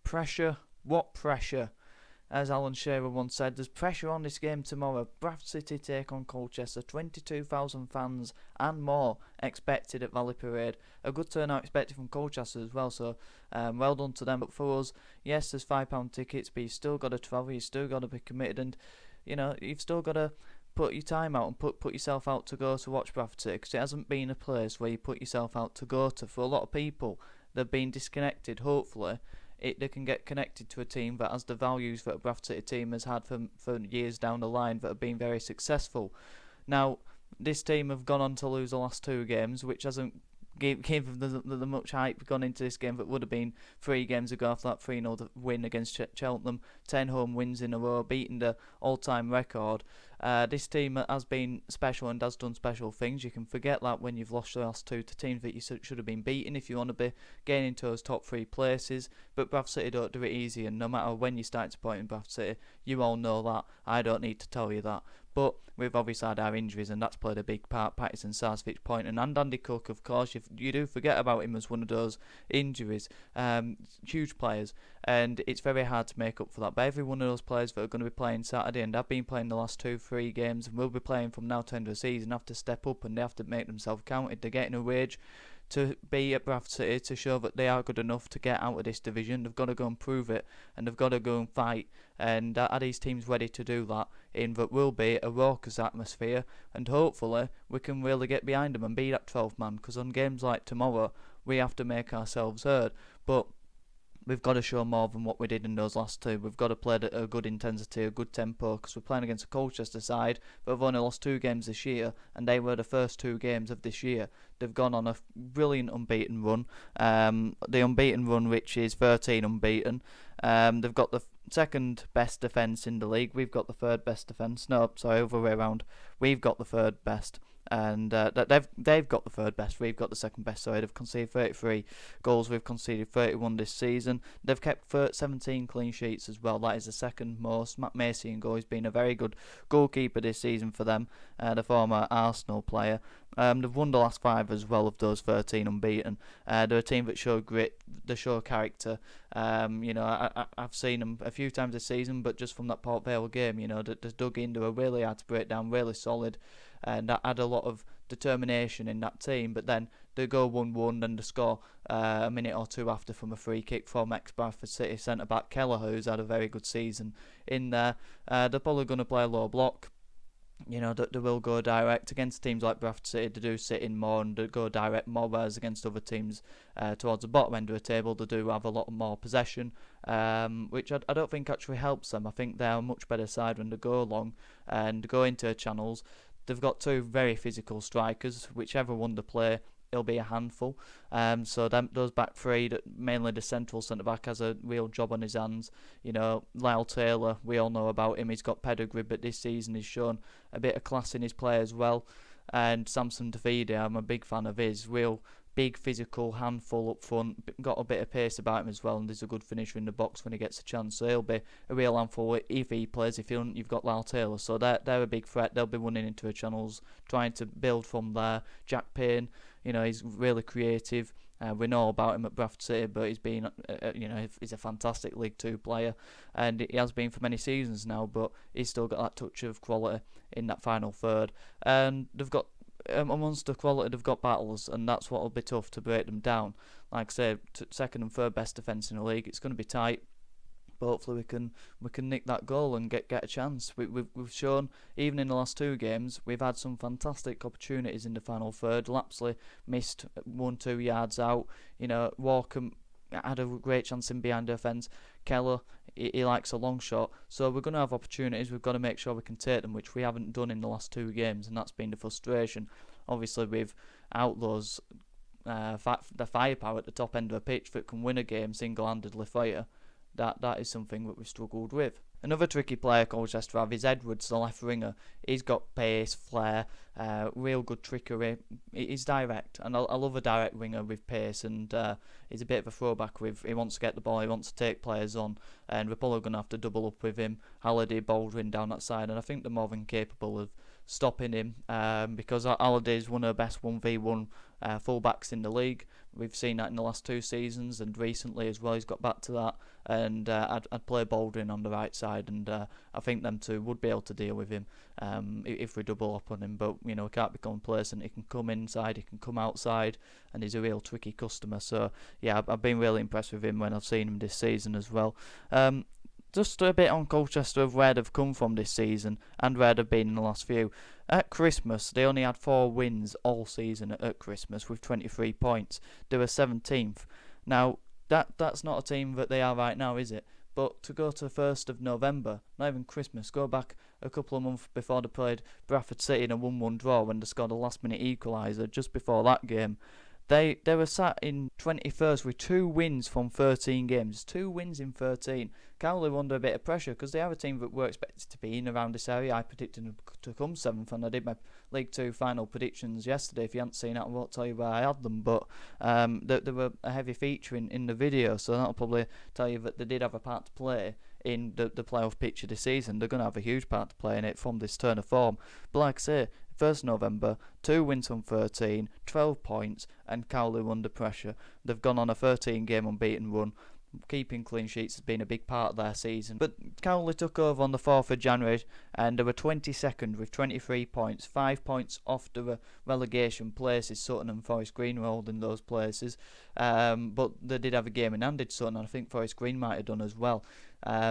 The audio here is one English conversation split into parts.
Pressure? What pressure? As Alan Shearer once said, there's pressure on this game tomorrow. Bradford City take on Colchester. 22,000 fans and more expected at Valley Parade. A good turnout expected from Colchester as well, so well done to them. But for us, yes, there's £5 tickets, but you've still got to travel, you've still got to be committed, and you've still got to put your time out and put yourself out to go to watch Bradford City, because it hasn't been a place where you put yourself out to go to. For a lot of people, they've been disconnected. Hopefully they can get connected to a team that has the values that a Bradford City team has had for years down the line, that have been very successful. Now, this team have gone on to lose the last 2 games, which hasn't given the much hype gone into this game that would have been 3 games ago after that 3-0 win against Cheltenham. 10 home wins in a row, beating the all-time record. This team has been special and has done special things. You can forget that when you've lost the last 2 to teams that you should have been beating if you want to be getting into those top 3 places. But Bradford City don't do it easy, and no matter when you start supporting Bradford City, you all know that. I don't need to tell you that. But we've obviously had our injuries, and that's played a big part. Patterson, Sarsfield, Poynton and Andy Cook, of course, you do forget about him as one of those injuries. Huge players, and it's very hard to make up for that. But every one of those players that are going to be playing Saturday, and have been playing the last 2-3 games, and will be playing from now to end of the season, have to step up, and they have to make themselves counted. They're getting a wage to be at Bradford City to show that they are good enough to get out of this division. They've got to go and prove it, and they've got to go and fight. And are these teams ready to do that in what will be a raucous atmosphere? And hopefully we can really get behind them and be that 12th man, because on games like tomorrow we have to make ourselves heard. But we've got to show more than what we did in those last 2. We've got to play at a good intensity, a good tempo, because we're playing against a Colchester side that have only lost 2 games this year, and they were the first 2 games of this year. They've gone on a brilliant unbeaten run. The unbeaten run, which is 13 unbeaten. They've got the second best defence in the league. We've got the third best defence. No, sorry, other way around. We've got the third best. And they've got the third best. We've got the second best. So they've conceded 33 goals. We've conceded 31 this season. They've kept 17 clean sheets as well. That is the second most. Matt Macy in goal. He's been a very good goalkeeper this season for them. The former Arsenal player. They've won the last 5 as well of those 13 unbeaten. They're a team that show grit. They show character. I've seen them a few times this season, but just from that Port Vale game, they dug in. They were really hard to break down, really solid. And that had a lot of determination in that team. But then they go 1-1 and they score a minute or 2 after from a free kick from ex-Bradford City centre-back Keller, who's had a very good season in there. They're probably going to play a low block. They will go direct against teams like Bradford City. They do sit in more and they go direct more, whereas against other teams towards the bottom end of the table, they do have a lot more possession, which I don't think actually helps them. I think they're a much better side when they go long and go into channels. They've got 2 very physical strikers. Whichever one they play, it'll be a handful. So those back 3, mainly the central centre-back, has a real job on his hands. Lyle Taylor, we all know about him. He's got pedigree, but this season he's shown a bit of class in his play as well. And Samson Davide, I'm a big fan of his. Real big physical handful up front, got a bit of pace about him as well, and he's a good finisher in the box when he gets a chance. So he'll be a real handful if he plays. If he don't, you've got Lyle Taylor, so they're a big threat. They'll be running into the channels, trying to build from there. Jack Payne, he's really creative. We know about him at Bradford City, but he's been, he's a fantastic League 2 player, and he has been for many seasons now. But he's still got that touch of quality in that final third, and they've got. Amongst the quality, they've got battles, and that's what will be tough to break them down. Like I say, second and third best defence in the league. It's going to be tight, but hopefully we can nick that goal and get a chance. We've shown, even in the last 2 games, we've had some fantastic opportunities in the final third. Lapsley missed 1-2 yards out. Walker had a great chance in behind the fence. Keller, he likes a long shot. So we're going to have opportunities. We've got to make sure we can take them, which we haven't done in the last 2 games, and that's been the frustration. Obviously, with outlaws, the firepower at the top end of the pitch that can win a game single-handedly for you, that is something that we've struggled with. Another tricky player Colchester have is Edwards, the left winger. He's got pace, flair, real good trickery. He's direct, and I love a direct winger with pace, and he's a bit of a throwback. He wants to get the ball, he wants to take players on, and we're probably going to have to double up with him. Halliday, Baldwin down that side, and I think they're more than capable of stopping him, because Halliday is one of the best 1v1 fullbacks in the league. We've seen that in the last 2 seasons, and recently as well he's got back to that. And I'd play Baldwin on the right side, and I think them two would be able to deal with him if we double up on him. But we can't be complacent. He can come inside, he can come outside, and he's a real tricky customer. So yeah, I've been really impressed with him when I've seen him this season as well. Just a bit on Colchester of where they've come from this season and where they've been in the last few. At Christmas, they only had 4 wins all season at Christmas with 23 points. They were 17th. Now, that's not a team that they are right now, is it? But to go to the 1st of November, not even Christmas, go back a couple of months before they played Bradford City in a 1-1 draw when they scored a last-minute equaliser just before that game. They were sat in 21st with 2 wins from 13 games. 2 wins in 13. Cowley were under a bit of pressure because they are a team that were expected to be in around this area. I predicted them to come 7th, and I did my League 2 final predictions yesterday. If you haven't seen that, I won't tell you where I had them, but there were a heavy feature in the video, so that'll probably tell you that they did have a part to play in the playoff picture this season. They're going to have a huge part to play in it from this turn of form. But like I say, 1st November, 2 wins from 13, 12 points, and Cowley were under pressure. They've gone on a 13-game unbeaten run. Keeping clean sheets has been a big part of their season. But Cowley took over on the 4th of January, and they were 22nd with 23 points, 5 points off the relegation places. Sutton and Forest Green were holding those places. But they did have a game in hand, did Sutton, and I think Forest Green might have done as well.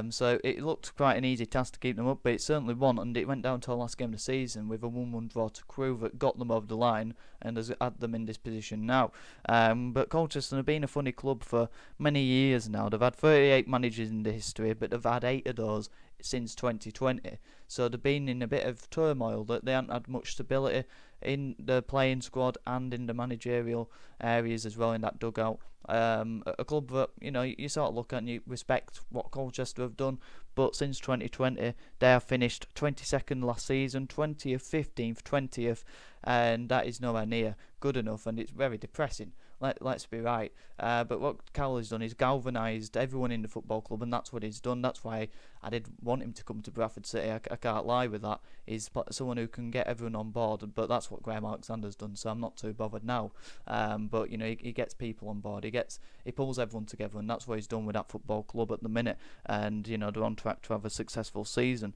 So it looked quite an easy task to keep them up, but it certainly wasn't, and it went down to the last game of the season with a 1-1 draw to Crewe that got them over the line and has had them in this position now. But Colchester have been a funny club for many years now. They've had 38 managers in the history, but they've had 8 of those since 2020. So they've been in a bit of turmoil, that they haven't had much stability in the playing squad and in the managerial areas as well in that dugout. A club that you sort of look at and you respect what Colchester have done, but since 2020 they have finished 22nd last season, 20th, 15th, 20th, and that is nowhere near good enough, and it's very depressing. Let's be right. But what Cowley's done is galvanised everyone in the football club, and that's what he's done. That's why I did want him to come to Bradford City. I can't lie with that. He's someone who can get everyone on board, but that's what Graham Alexander's done, so I'm not too bothered now. But he gets people on board. He pulls everyone together, and that's what he's done with that football club at the minute. And they're on track to have a successful season,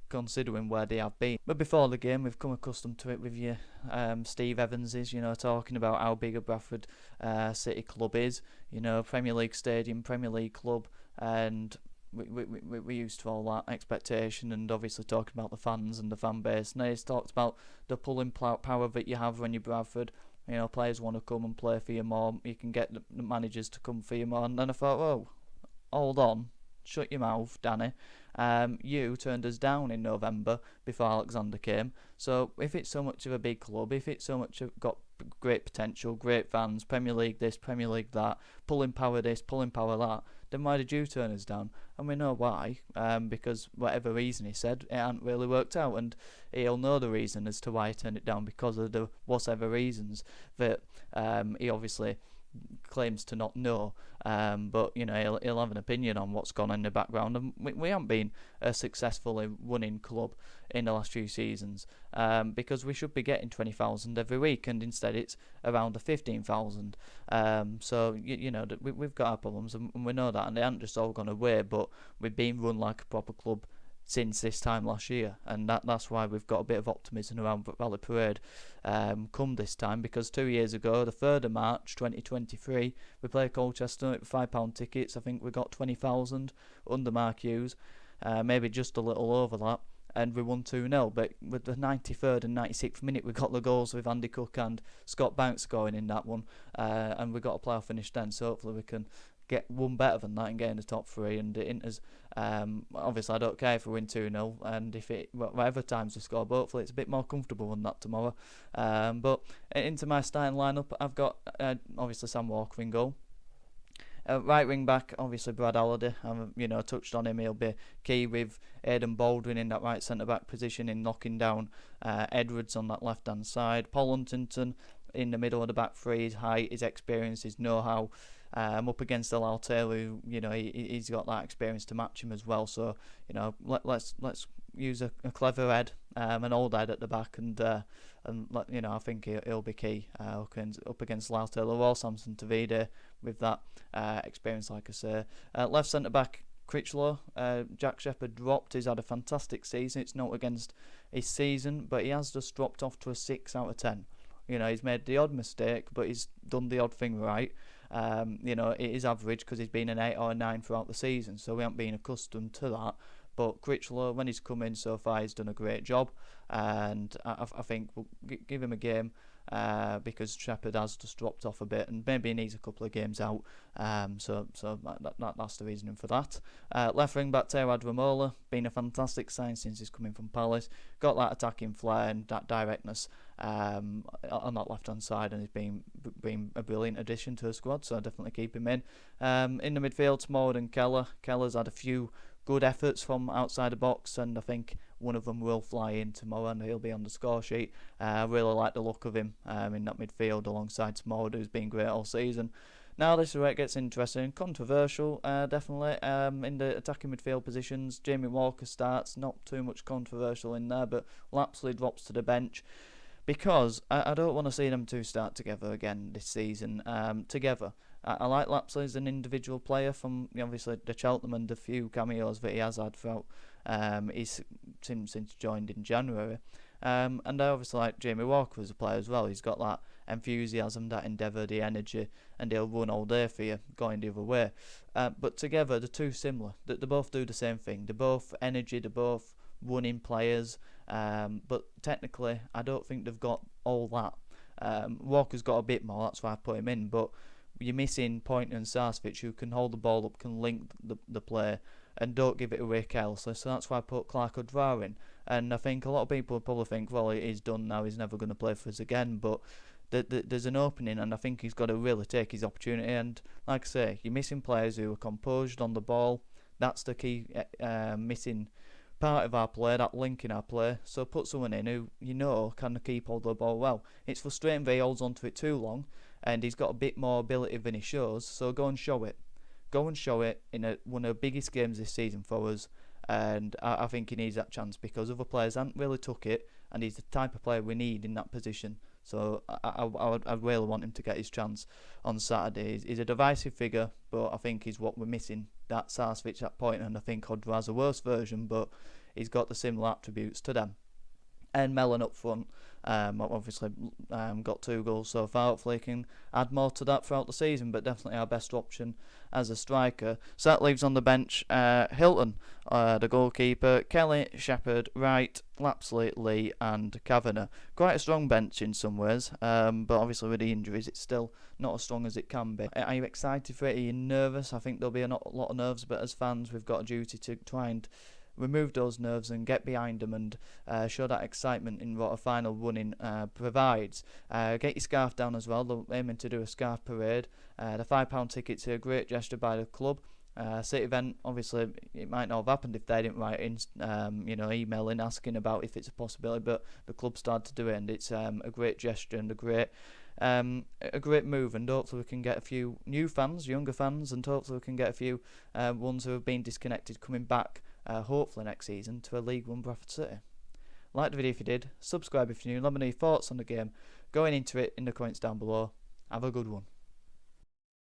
considering where they have been. But before the game, we've come accustomed to it with you. Steve Evans is, talking about how big a Bradford City club is. Premier League stadium, Premier League club, and we're used to all that expectation, and obviously talking about the fans and the fan base. And he's talked about the pulling power that you have when you're Bradford. Players want to come and play for you more. You can get the managers to come for you more. And then I thought, whoa, hold on, shut your mouth, Danny. You turned us down in November before Alexander came. So if it's so much of a big club, if it's so much got great potential, great fans, Premier League this, Premier League that, pulling power this, pulling power that, then why did you turn us down? And we know why, because whatever reason he said, it hadn't really worked out, and he'll know the reason as to why he turned it down, because of the whatever reasons that he obviously claims to not know, but he'll have an opinion on what's gone on in the background. And we haven't been a successfully winning club in the last few seasons, because we should be getting 20,000 every week, and instead it's around the 15,000. So we've got our problems, and we know that, and they haven't just all gone away, but we've been run like a proper club since this time last year, and that's why we've got a bit of optimism around Valley Parade come this time, because 2 years ago, the 3rd of March 2023, we played Colchester at £5 tickets. I think we got 20,000 under Mark Hughes, maybe just a little over that, and we won 2-0, but with the 93rd and 96th minute we got the goals with Andy Cook and Scott Banks scoring in that one, and we got a playoff finish then, so hopefully we can get one better than that and get in the top 3. And the Inters, obviously I don't care if we win 2-0, and if whatever times we score, but hopefully it's a bit more comfortable than that tomorrow. But into my starting lineup, I've got obviously Sam Walker in goal. Right wing back, obviously Brad Halliday. I've touched on him. He'll be key with Aidan Baldwin in that right centre back position, in knocking down Edwards on that left hand side. Paul Huntington in the middle of the back 3. His height, his experience, his know-how. up against Al Taylor, who, he's got that experience to match him as well. So, let's use a clever head, an old head at the back, and I think he'll be key up against Al Taylor or Samson Tavide with that experience, like I say. Left centre back Critchlow, Jack Shepherd dropped. He's had a fantastic season. It's not against his season, but he has just dropped off to a 6 out of 10. He's made the odd mistake, but he's done the odd thing right. It is average because he's been an 8 or a 9 throughout the season, so we haven't been accustomed to that. But Critchlow, when he's come in so far, he's done a great job, and I think we'll give him a game because Shepherd has just dropped off a bit, and maybe he needs a couple of games out. So that's the reasoning for that. Left wing back Teo Adwamola, been a fantastic sign since he's coming from Palace. Got that attacking flair and that directness on that left hand side, and he's been a brilliant addition to the squad. So I definitely keep him in. In the midfield, Smallwood and Keller. Keller's had a few good efforts from outside the box, and I think one of them will fly in tomorrow and he'll be on the score sheet. I really like the look of him in that midfield alongside Smallwood, who's been great all season. Now this is where it gets interesting, controversial definitely, in the attacking midfield positions. Jamie Walker starts, not too much controversial in there, but Lapsley drops to the bench because I don't want to see them two start together again this season together. I like Lapsley as an individual player from obviously the Cheltenham and the few cameos that he has had throughout since he joined in January. And I obviously like Jamie Walker as a player as well. He's got that enthusiasm, that endeavour, the energy, and he'll run all day for you, going the other way. But together, they're too similar. They both do the same thing. They're both energy, they're both running players. But technically, I don't think they've got all that. Walker's got a bit more, that's why I put him in, but you're missing Pointer and Sarsfield, who can hold the ball up, can link the play, and don't give it away carelessly. So that's why I put Clark O'Dwyer in. And I think a lot of people probably think, well, he's done now, he's never going to play for us again. But there's an opening, and I think he's got to really take his opportunity. And like I say, you're missing players who are composed on the ball. That's the key missing part of our play, that link in our play. So put someone in who can keep hold of the ball well. It's frustrating that he holds onto it too long, and he's got a bit more ability than he shows. So go and show it. Go and show it in one of the biggest games this season for us. And I think he needs that chance because other players haven't really took it, and he's the type of player we need in that position. So I really want him to get his chance on Saturday. He's a divisive figure, but I think he's what we're missing. That Sarsfield, that point, and I think Hodgwar's a worse version, but he's got the similar attributes to them. And Mellon up front, obviously got 2 goals so far. Hopefully he can add more to that throughout the season, but definitely our best option as a striker. So that leaves on the bench Hilton, the goalkeeper, Kelly, Shepherd, Wright, Lapsley, Lee and Kavanagh. Quite a strong bench in some ways, but obviously with the injuries it's still not as strong as it can be. Are you excited for it? Are you nervous? I think there'll be a lot of nerves, but as fans we've got a duty to try and remove those nerves and get behind them and show that excitement in what a final running provides. Get your scarf down as well. They're aiming to do a scarf parade. The £5 tickets are a great gesture by the club. City event, obviously it might not have happened if they didn't write in emailing asking about if it's a possibility, but the club started to do it, and it's a great gesture and a great move, and hopefully we can get a few new fans, younger fans, and hopefully we can get a few ones who have been disconnected coming back hopefully next season to a League One Bradford City. Like the video if you did, subscribe if you're new, let me know your thoughts on the game going into it in the comments down below. Have a good one.